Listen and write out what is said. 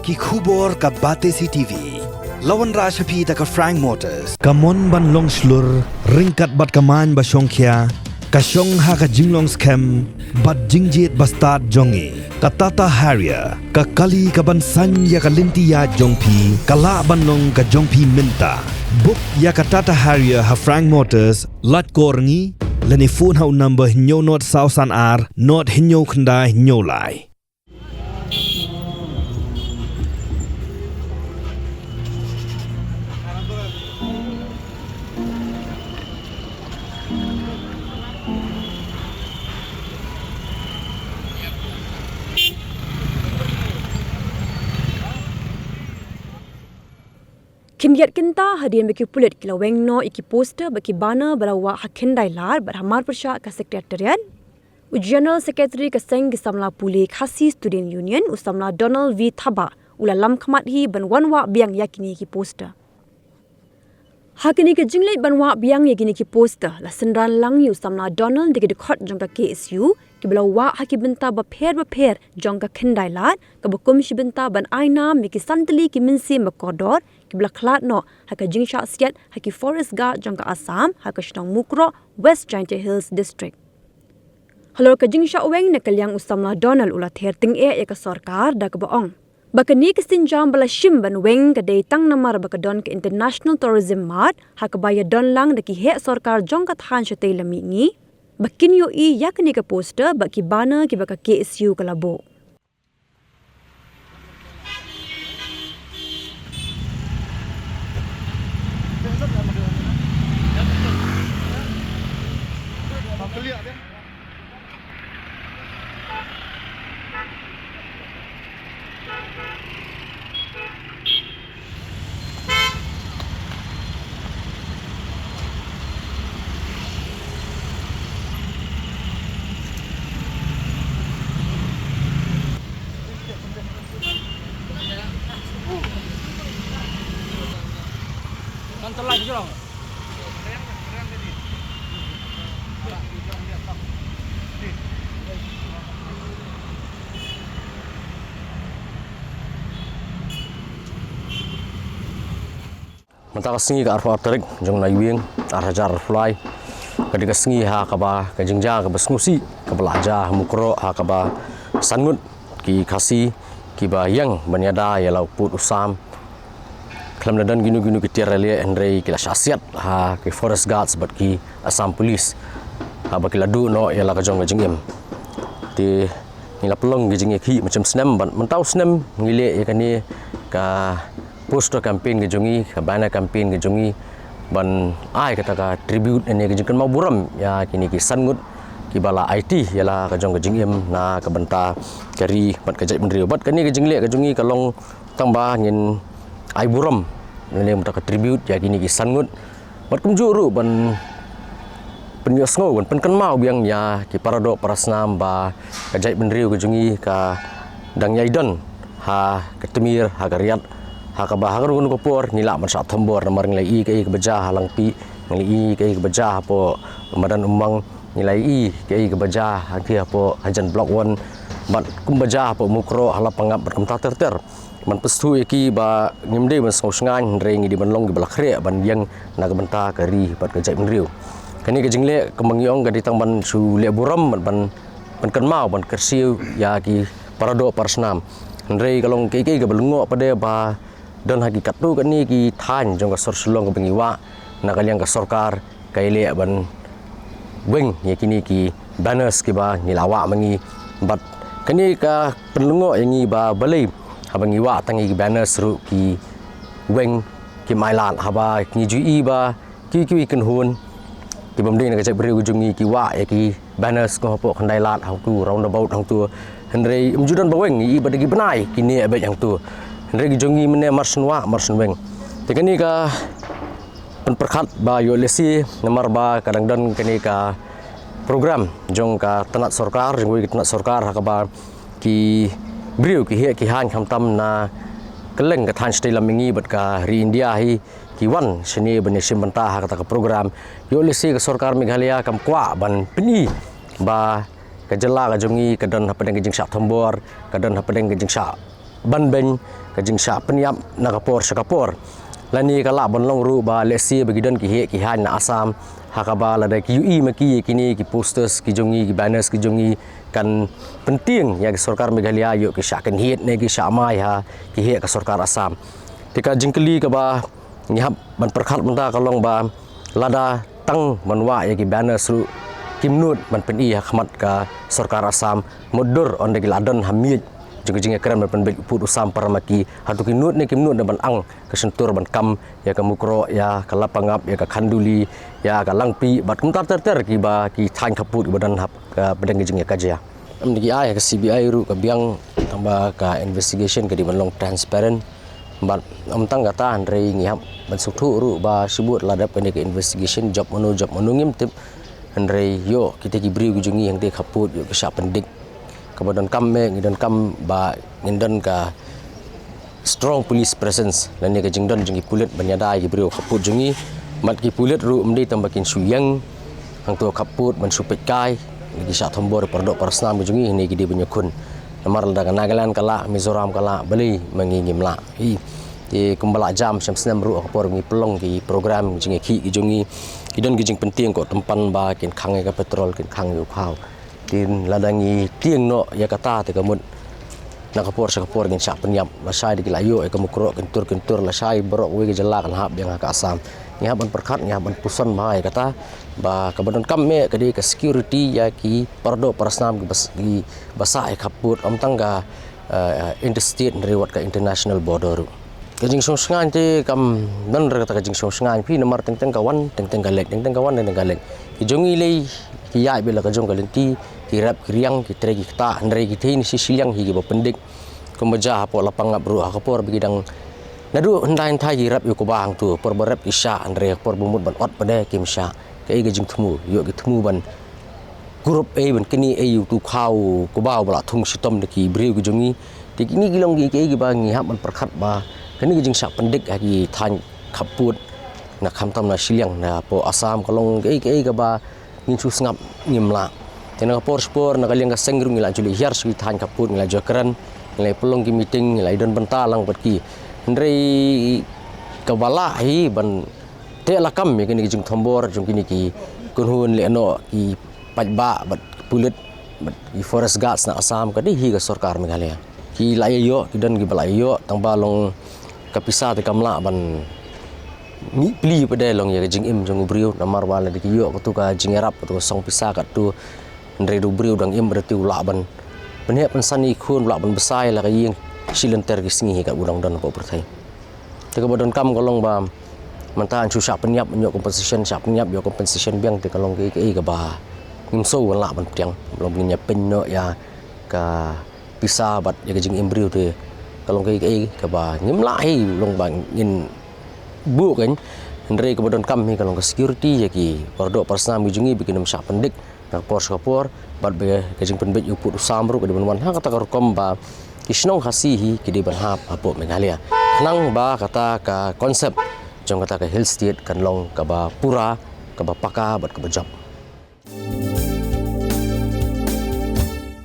ki khubor ka Batesi TV. Lawan Rashapi ta ka Frank Motors. Kamon ban long slur ringkat bat kaman ba Shongkhia. Ka Shong ha ka jinglong scam bat jingjit bastard jongi. Ka Tata Harrier ka kali ka ban san ya ka lintia jongpi. Ka la ban long ka jongpi minta. Book ya ka Tata Harrier ha Frank Motors lat korngi. Lani phone hau number hinyo not sausan ar not hinyo khandai hinyo lai. Kindiat kinta hadian bagi pulit kila weng no iki poster bagi bana balawa hakendai lar berhamar persya ka sekretariat. General Secretary ka Seng Gisamla Puli Khasi Student Union usamla Donald V Thaba ulalam khamat hi ban wanwa biang yakini ki poster. Hakini ke jingleit banwa biang yakini ki poster la sendran lang yu usamla Donald digi dekhot jongka KSU ki balawa haki benta bapher jongka kendai lar ka bakum shi benta ban aina miki santli ki minsi makodor kibla klat no haka jingsha siat haki forest guard jangka Assam haka shnong mukro West Giant Hills District. Halor ka jingsha weng na kalyang usamla Donald ula ther ting ya ka sarkar da ka baong. Baka ni kasinjam bala shim ban weng ka day tang namar baka don ka International Tourism Mart haka baya don lang da ki he sarkar jangka than shatay lamingi. Bakin yo i yak ni ka poster baki bana ki baka KSU kalabo. Kantor lagi jorong. Mentaka sengi ka arfa tarik jong na yuing arhajar fly kadika sengi ha kaba ka jingja ka basngusi ka belaja mukro ha kaba sangut ki khasi ki ba yang banyada ya lau put usam kelam dan ginu ki tiralia Andre ki la syasiat ha ki forest guards bat ki Assam police ha ba ki ladu no ya la ka jong jingem ti ni la pelong ki jingi ki macam senam ban mentau senam ngile ya kani ka poster campaign ke jongi ka banner campaign ke jongi ban ai kata ka tribute ene ke jengkan mau buram ya kini ki sangut ki bala IT yala ka jong ke jingem na ka benta kari bat ka jai mendri bat kani ke jingle ke jongi ka long tambah ngin ai buram ene mata ka tribute ya kini ki sangut bat kumjuru ban penyosngo ban penkan mau biang ya ki parado parasnam ba ka jai mendri ke jongi ka dang yaidan ha ketemir ha kariat hakaba hakarun ko por nila man sa thambor namar nglai ke beja halang pi nglai ke beja po madan umang nilai ke beja haki po hajan block 1 mat kum beja po mukro hala pangap berkem ter man pestu eki ba ngimde man sngan reng di banlong di balakre ban yang naga benta kari bat kajai menriu kani ke jingle kemangiong ga ditang ban su le buram ban kan mau ban kersiu ya ki parado parsnam rei kalong ke ga belungo pada ba dan hakikat tu kan ni ki than jong ka sorsulong ka bengiwa na kaliang ka sarkar kaile ban weng ye kini ki banners ki ba nilawa mangi bat kani ka penlungo yangi ba balai habangiwa tangi ki banners ru ki weng ki mailat haba ki jui ba ki kan hun ki bamding na ka jai beriu jungi ki wa ye ki banners ko hapo khandai lat hau tu roundabout hang tu henrei umjudan ba weng i badagi benai kini abe yang tu Regi jongi mene marsenwa marsenweng. Tekani ka penperkhat ba yo lesi namar ba kadang dan kani ka program jong ka tanat sarkar jong ki tanat sarkar hakaba ki briu ki he ki han khamtam na keleng ka than stai lamingi bat ka ri India hi ki wan sini bani simbanta ha ka program yo lesi ka sarkar Meghalaya kam kwa ban peni ba ka jela ka jongi ka dan hapadeng ka jingsa thambor ka dan hapadeng ka jingsa ban ben ka jing sha peniap na kapor syakapor lani kala bon long ru ba lesi bagi don ki he ki han na asam hakaba la da ki ui maki kini ki posters ki jongi ki banners ki jongi kan penting ya ki sarkar Meghalaya yo ki sha kan hiet ne ki sha mai ha ki he ka sarkar asam tika jingkeli ka ba nyap ban perkhat benda kalong ba lada tang manwa ya ki banners ru kimnut ban peni khmat ka sarkar asam modur on de ladon hamid jing ekran ban pen put usam paramaki hatu kinut ne kimnut ban ang kesentur ban kam ya ka mukro ya ka lapangap ya ka khanduli ya ka langpi bat kum tar ki ba ki thain khaput badan hap ka bedang jing ka ja am di ai ka CBI ru ka biang tamba ka investigation ka di ban long transparent bat am tang kata andre ngihap ban suktu ru ba sibut ladap ka investigation job manu ngim tip andre yo kita ki bri gujungi yang te khaput yo ka pendik kemudian kami ngidan kam ba ngindan ka strong police presence dan ni ka jingdan jingi pulit banyadai ki bri khaput jungi mat ki pulit ru mdi tambakin suyang hang tu khaput ban supet kai lagi sya thombor perdok persnam jungi ni ki di banyakun namar da Nagaland kala Mizoram kala beli mengingimla hi di kembala jam syamsnam ru khapor ngi pelong ki program jingi ki jungi kidan gijing penting ko tempan ba kin khang ka petrol kin khang yu khau tin ladangi tieng no ya kata te kamut nakapor gin sya penyap lasai di layo e kamukro kentur la sai borok we jela kan hab yang ka asam ni haban perkhat ni haban pusan mai kata ba kabadan kamme kadi ka security ya ki pardo parasnam gi basa e kaput am tangga interstate rewat ka international border kajing sosngan te kam nan kata kajing sosngan pi nomor teng kawan teng galek teng kawan teng galek ki jongi lei ki yai bela ka jong galenti ki rap kriang ki tre ki ta ndre ki tin si silang hi ba pendik kumbaja hapo lapang abru akapor bigidang nadu ndain thai ki rap yu ko bang tu por barap ki sha ndre por bumut ban ot pade kim sha kai ga jing thumu yo ki thumu ban grup e ban kini e yu tu khau ko baw bala thung sitom de ki briu ki jongi ti kini gilong gi ke gi ba ngi hap ban perkhat ba kini gi jing sha pendik ki than khaput na kham tam na silang na po asam kalong ke ga ba ngin su ngap ngimla tena por spor na kaliang ka sengru ngila juli hiar sui than kaput ngila jokran ngila pelong ki meeting ngila don bentalang patki ndrei kabala hi ban te lakam me kini jing thombor jung kini ki kunhun le no ki pajba bat pulit bat ki forest guards na asam ka di hi ka sarkar Meghalaya ki layo ki dan ki balayo tang balong kapisa te kamla ban mi pli pada long ya jing im jong brio namar wala de yo tu ka jing erap tu song pisa kat tu ndre du brio dang im berti ula ban bene pensani khun ula ban besai la ka ying silenter ki singi ka udang dan ko perthai te ka bodon kam kolong ba mantan chu sha penyap yo compensation sha penyap yo compensation biang te kalong ki ka ba ngim so la ban tiang long nya pen no ya ka pisa bat ya jing im brio te kalong ki ka ba ngim la hi long ba ngin bu kan ndre kemudian kami kalau ke security ya ki pordok persnam bijungi bikin sya pendik na kapor bat be kajing penbet uput samru ke depan ha kata kom ba kisnong hasihi ki di banhap apo Meghalaya nang ba kata ka konsep jong kata ka hill state kan long ka ba pura ka ba paka bat ka ba job